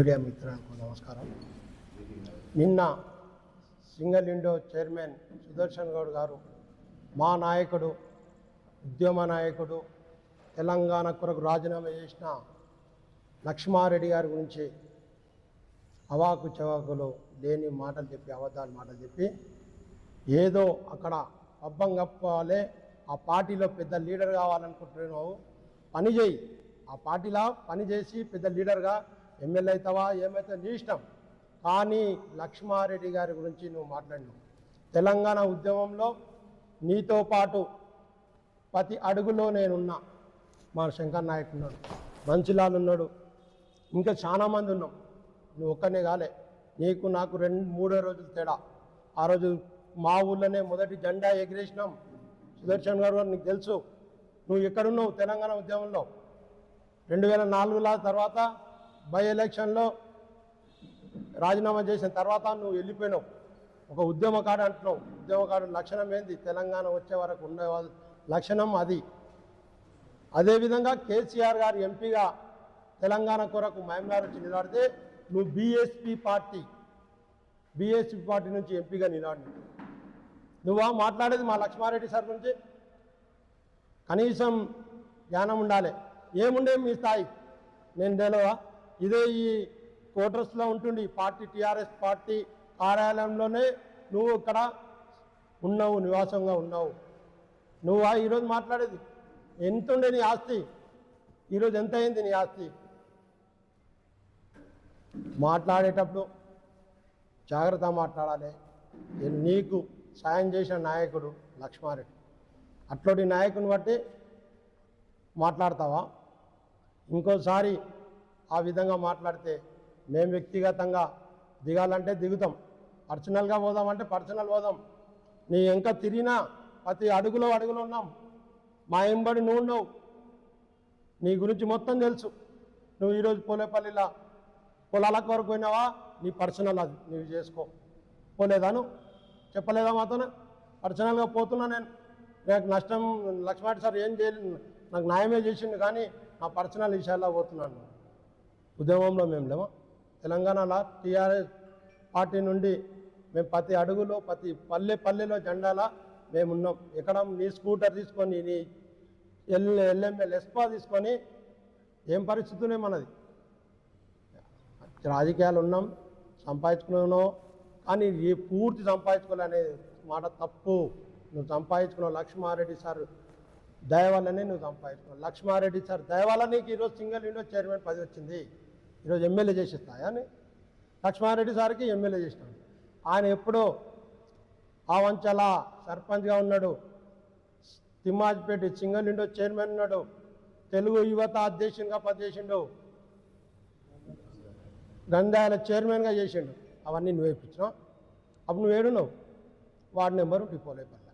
Media మిత్రులకు నమస్కారం. నిన్న single window chairman Sudarshan Goud గారు మా నాయకుడు, ఉద్యమ నాయకుడు, తెలంగాణ కొరకు రాజీనామా చేసిన లక్ష్మారెడ్డి గారి గురించి అవాకు చవాకులు లేని మాటలు చెప్పి, అబద్ధాలు మాటలు చెప్పి ఏదో అక్కడ పబ్బం కప్పాలి, ఆ పార్టీలో పెద్ద లీడర్ కావాలనుకుంటున్నావు, పని చేయి, ఆ పార్టీలో పని చేసి పెద్ద లీడర్గా ఎమ్మెల్యే అవుతావా ఏమైతే నీ ఇష్టం. కానీ లక్ష్మారెడ్డి గారి గురించి నువ్వు మాట్లాడినావు. తెలంగాణ ఉద్యమంలో నీతో పాటు ప్రతి అడుగులో నేనున్నా. మా శంకర్ నాయక్ ఉన్నాడు, మంచిలాల్ ఉన్నాడు, ఇంకా చాలామంది ఉన్నాం. నువ్వు ఒక్కనే కాలే, నీకు నాకు 2-3 రోజులు తేడా. ఆ రోజు మా ఊళ్ళోనే మొదటి జెండా ఎగిరేసినాం. సుదర్శన్ గారు నీకు తెలుసు, నువ్వు ఎక్కడున్నావు తెలంగాణ ఉద్యమంలో. 2004 తర్వాత బై ఎలక్షన్లో రాజీనామా చేసిన తర్వాత నువ్వు వెళ్ళిపోయినావు. ఒక ఉద్యమకాడు అంటున్నావు. ఉద్యమకాడు లక్షణం ఏంది? తెలంగాణ వచ్చే వరకు ఉండే లక్షణం అది. అదేవిధంగా కేసీఆర్ గారు ఎంపీగా తెలంగాణ కొరకు మహమ్నార్ నుంచి నిలబడితే నువ్వు బీఎస్పీ పార్టీ నుంచి ఎంపీగా నిలబడి నువ్వా మాట్లాడేది మా లక్ష్మారెడ్డి సార్ గురించి? కనీసం జ్ఞానం ఉండాలి. ఏముండే మీ స్థాయి? నేను తెలియవా? ఇదే ఈ క్వార్టర్స్లో ఉంటుండి పార్టీ, టీఆర్ఎస్ పార్టీ కార్యాలయంలోనే నువ్వు ఇక్కడ ఉన్నావు, నివాసంగా ఉన్నావు. నువ్వా ఈరోజు మాట్లాడేది? ఎంత ఉండే నీ ఆస్తి? ఈరోజు ఎంత అయింది నీ ఆస్తి? మాట్లాడేటప్పుడు జాగ్రత్త మాట్లాడాలి. నీకు సాయం చేసిన నాయకుడు లక్ష్మారెడ్డి. అట్లాంటి నాయకుని బట్టి మాట్లాడతావా? ఇంకోసారి ఆ విధంగా మాట్లాడితే మేము వ్యక్తిగతంగా దిగాలంటే దిగుతాం, పర్సనల్గా పోదామంటే పర్సనల్ పోదాం. నీ ఇంకా తిరిగినా ప్రతి అడుగులో ఉన్నాం. మా ఎంబడి నువ్వు ఉన్నావు, నీ గురించి మొత్తం తెలుసు. నువ్వు ఈరోజు పోలేపల్లిలో పొలాలకు వరకు పోయినావా? నీ పర్సనల్ అది నువ్వు చేసుకో. పోలేదాను చెప్పలేదా మాతోనే? పర్సనల్గా పోతున్నా నేను. నాకు నష్టం లక్ష్మారెడ్డి సార్ ఏం చేయలేదు, నాకు న్యాయమే చేసిండు, కానీ నా పర్సనల్ విషయాల్లో పోతున్నాను. ఉద్యమంలో మేము లేమా? తెలంగాణలో టీఆర్ఎస్ పార్టీ నుండి మేము ప్రతి అడుగులో ప్రతి పల్లెలో జెండాలా మేమున్నాం. ఎక్కడ నీ స్కూటర్ తీసుకొని, నీ ఎల్ఎంఎల్ ఎస్పా తీసుకొని ఏం పరిస్థితులే మనది? రాజకీయాలు ఉన్నాం, సంపాదించుకున్నావు, కానీ ఈ పూర్తి సంపాదించుకోవాలనే మాట తప్పు. నువ్వు సంపాదించుకున్నావు లక్ష్మారెడ్డి సార్ దయ వల్లనే నువ్వు సంపాదించుకున్నావు. లక్ష్మారెడ్డి సార్ దయ వల్ల నీకు ఈరోజు సింగిల్ విండో చైర్మన్ పదవి వచ్చింది. ఈరోజు ఎమ్మెల్యే చేసేస్తాయా అని? లక్ష్మారెడ్డి సార్కి ఎమ్మెల్యే చేసినాడు. ఆయన ఎప్పుడో ఆవంచల సర్పంచ్గా ఉన్నాడు, తిమ్మాజిపేట సింగిల్ విండో చైర్మన్ ఉన్నాడు, తెలుగు యువత అధ్యక్షునిగా పనిచేసిండు, గంధాల చైర్మన్గా చేసిండు. అవన్నీ నువ్వు ఇప్పించినావు. అప్పుడు నువ్వు ఏడున్నావు? Ward number డిపోలేపల్లి.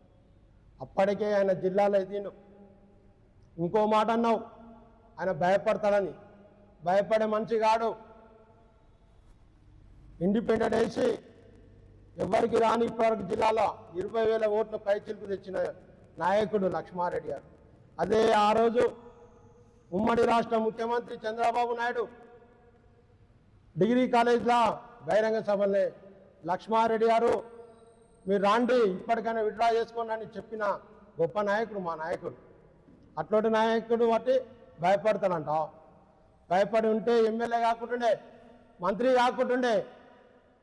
అప్పటికే ఆయన జిల్లాలో ఎదిను. ఇంకో మాట అన్నావు, ఆయన భయపడతాడని. భయపడే మనిషి కాడు. ఇండిపెండెంట్ వేసి ఎవరికి రాని ఇప్పటివరకు జిల్లాలో 20,000 ఓట్లు పైచిలుకు తెచ్చిన నాయకుడు లక్ష్మారెడ్డి గారు. అదే ఆ రోజు ఉమ్మడి రాష్ట్ర ముఖ్యమంత్రి చంద్రబాబు నాయుడు డిగ్రీ కాలేజ్లో బహిరంగ సభలే లక్ష్మారెడ్డి గారు మీరు రాండి, ఇప్పటికైనా విత్డ్రా చేసుకోండి అని చెప్పిన గొప్ప నాయకుడు మా నాయకుడు. అట్లాంటి నాయకుడు బట్టి భయపడతానంట. భయపడి ఉంటే ఎమ్మెల్యే కాకుంటుండే, మంత్రి కాకుంటుండే,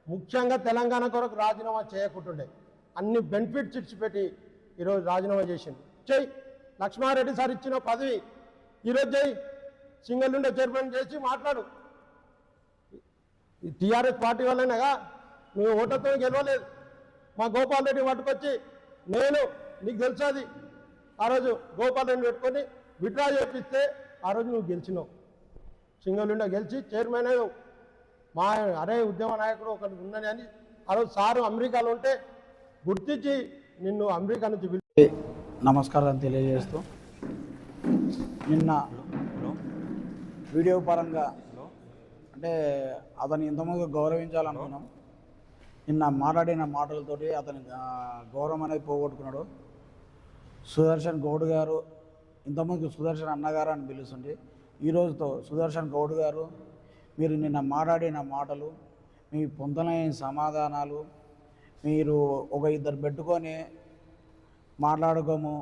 ముఖ్యంగా తెలంగాణ కొరకు రాజీనామా చేయకుంటుండే. అన్ని బెనిఫిట్స్ ఇచ్చిపెట్టి ఈరోజు రాజీనామా చేసింది. చెయ్యి. లక్ష్మారెడ్డి సార్ ఇచ్చిన పదవి ఈరోజు చెయ్యి. సింగిల్ విండో చైర్మన్ చేసి మాట్లాడు. టీఆర్ఎస్ పార్టీ వల్లనేగా నువ్వు ఓటర్తో గెలవలేదు. మా గోపాల్ రెడ్డి పట్టుకొచ్చి నేను నీకు తెలుసు అది ఆ రోజు గోపాల్ రెడ్డి పెట్టుకొని విత్డ్రా చేపిస్తే ఆ రోజు నువ్వు గెలిచినావు. సింగిల్ విండో గెలిచి చైర్మన్ అయ్యావు. మా అరే ఉద్యమ నాయకుడు ఒకటి ఉన్నది అని ఆ రోజు సారు అమెరికాలో ఉంటే గుర్తించి నిన్ను అమెరికా నుంచి నమస్కారం తెలియజేస్తూ, నిన్న వీడియో పరంగా అంటే అతను ఇంతకుముందు గౌరవించాలనుకున్నాం. నిన్న మాట్లాడిన మాటలతోటి అతని గౌరవం అనేది పోగొట్టుకున్నాడు. సుదర్శన్ గౌడ్ గారు ఇంతకుముందు సుదర్శన్ అన్నగారు అని పిలుస్తుంటే, ఈ రోజుతో సుదర్శన్ గౌడ్ గారు మీరు నిన్న మాట్లాడిన మాటలు, మీ పొందలేని సమాధానాలు, మీరు ఒక ఇద్దరు పెట్టుకొని మాట్లాడుకోము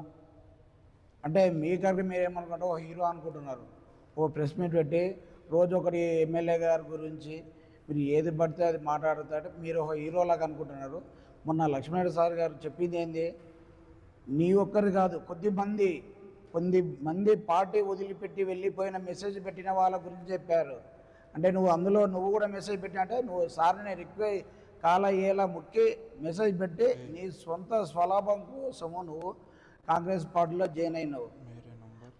అంటే మీకరికి మీరు ఏమనుకుంటారో ఒక హీరో అనుకుంటున్నారు. ఓ ప్రెస్ మీట్ పెట్టి రోజు ఒకటి ఎమ్మెల్యే గారి గురించి మీరు ఏది పడితే అది మాట్లాడుతారు, మీరు ఒక హీరోలాగా అనుకుంటున్నారు. మొన్న లక్ష్మీనారాయణ సార్ గారు చెప్పింది ఏంది, నీ ఒక్కరు కాదు కొద్ది మంది పార్టీ వదిలిపెట్టి వెళ్ళిపోయిన మెసేజ్ పెట్టిన వాళ్ళ గురించి చెప్పారు. అంటే నువ్వు కూడా మెసేజ్ పెట్టినంటే నువ్వు సార్ని రిక్వెస్ట్ కాల ఏలా ముక్కి మెసేజ్ పెట్టి నీ సొంత స్వలాభం కోసము నువ్వు కాంగ్రెస్ పార్టీలో జాయిన్ అయినావు,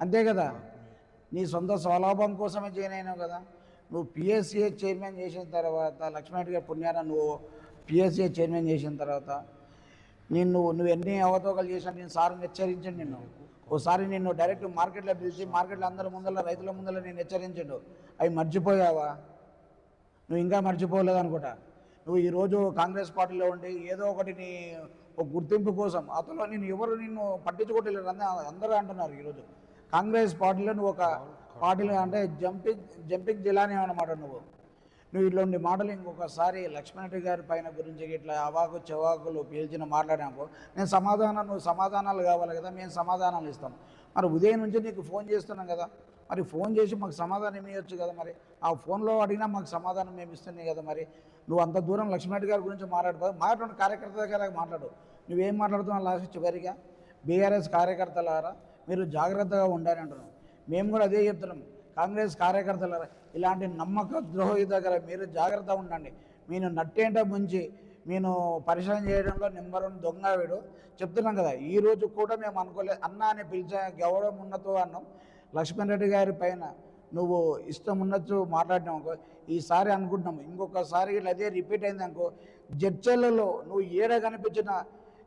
అంతే కదా? నీ సొంత స్వలాభం కోసమే జాయిన్ అయినావు కదా. నువ్వు పిఎస్సిఏ చైర్మన్ చేసిన తర్వాత, లక్ష్మణ్ గారి పుణ్యాన నువ్వు పిఎస్సిఏ చైర్మన్ చేసిన తర్వాత నువ్వు ఎన్ని అవతోకలు చేసినా నేను సార్ని హెచ్చరించండి. ఓసారి నిన్ను డైరెక్ట్ మార్కెట్లో పిలిచి మార్కెట్లో అందరి ముందర రైతుల ముందర నేను హెచ్చరించండు. అవి మర్చిపోయావా? నువ్వు ఇంకా మర్చిపోలేదు అనుకుంటా. నువ్వు ఈరోజు కాంగ్రెస్ పార్టీలో ఉండి ఏదో ఒకటి నీ ఒక గుర్తింపు కోసం అతను నిన్ను పట్టించుకోవట్లేదు అందరూ అంటున్నారు. ఈరోజు కాంగ్రెస్ పార్టీలో నువ్వు ఒక పార్టీలో అంటే జంపింగ్ జిల్లానే అన్నమాట. నువ్వు ఇట్లాంటి మాటలు ఇంకొకసారి లక్ష్మణరెడ్డి గారి పైన గురించి ఇట్లా అవాకు చెవాకులు పీల్చిన మాట్లాడాము, నువ్వు సమాధానాలు కావాలి కదా, మేము సమాధానాలు ఇస్తాం. మరి ఉదయం నుంచి నీకు ఫోన్ చేస్తున్నాం కదా, మరి ఫోన్ చేసి మాకు సమాధానం ఇవ్వచ్చు కదా. మరి ఆ ఫోన్లో అడిగినా మాకు సమాధానం మేము ఇస్తున్నాయి కదా. మరి నువ్వు అంత దూరం లక్ష్మణరెడ్డి గారి గురించి మాట్లాడు కార్యకర్త దగ్గర మాట్లాడు. నువ్వేం మాట్లాడుతున్నావు లాస్ట్ చివరిగా? బీఆర్ఎస్ కార్యకర్తలారా మీరు జాగ్రత్తగా ఉండాలి అంటున్నాం. మేము కూడా అదే చెప్తున్నాం. కాంగ్రెస్ కార్యకర్తలారా ఇలాంటి నమ్మక ద్రోహి దగ్గర మీరు జాగ్రత్త ఉండండి. నేను నట్టేంట ముంచి నేను పరిశ్రమ చేయడంలో నెంబర్ 1 దొంగ వీడు చెప్తున్నాం కదా. ఈరోజు కూడా మేము అనుకోలేదు, అన్న అని పిలిచే గౌరవం ఉన్నతో అన్నాం. లక్ష్మణరెడ్డి గారి పైన నువ్వు ఇష్టం ఉన్నట్టు మాట్లాడినావు ఈసారి అనుకుంటున్నాము. ఇంకొకసారి ఇట్లా అదే రిపీట్ అయింది అనుకో, జడ్చర్లలో నువ్వు ఏడ కనిపించినా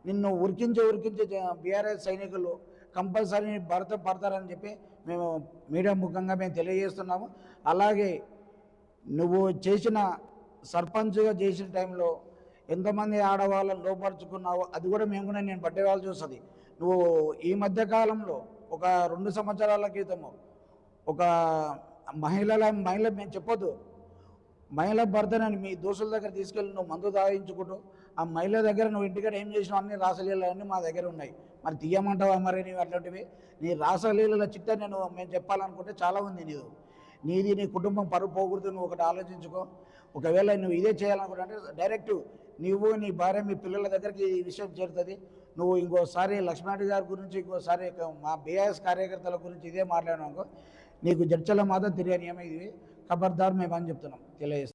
నిన్ను ఉరికించే బీఆర్ఎస్ సైనికులు కంపల్సరీ పడతారని చెప్పి మేము మీడియా ముఖంగా మేము తెలియజేస్తున్నాము. అలాగే నువ్వు చేసిన సర్పంచ్గా చేసిన టైంలో ఎంతమంది ఆడవాళ్ళని లోపరుచుకున్నావో అది కూడా నేను పట్టేవాళ్ళు చూస్తుంది. నువ్వు ఈ మధ్యకాలంలో ఒక 2 సంవత్సరాల క్రితము ఒక మహిళ మేము చెప్పొద్దు, మహిళ భర్తనని మీ దోస్తుల దగ్గర తీసుకెళ్ళి నువ్వు మందు తాగించుకుంటూ ఆ మహిళ దగ్గర నువ్వు ఇంటికాడ ఏం చేసినావు అన్ని రాసలీలన్నీ మా దగ్గర ఉన్నాయి. మరి తీయమంటావా? మరి నీవు అట్లాంటివి నీ రాసలీల చిట్ట మేము చెప్పాలనుకుంటే చాలా ఉంది. నీది నీ కుటుంబం పరువు పోకూడదు. నువ్వు ఒకటి ఆలోచించుకో. ఒకవేళ నువ్వు ఇదే చేయాలనుకుంటే డైరెక్ట్ నువ్వు నీ భార్య మీ పిల్లల దగ్గరికి ఈ విషయం చేరుతుంది. నువ్వు ఇంకోసారి లక్ష్మణరెడ్డి గారి గురించి ఇంకోసారి మా బీఆర్ఎస్ కార్యకర్తల గురించి ఇదే మాట్లాడినాకో నీకు జడ్చల మాత్రం తెలియని ఏమైంది ఖబర్దార్ మేము అని చెప్తున్నాం తెలియజేస్తాం.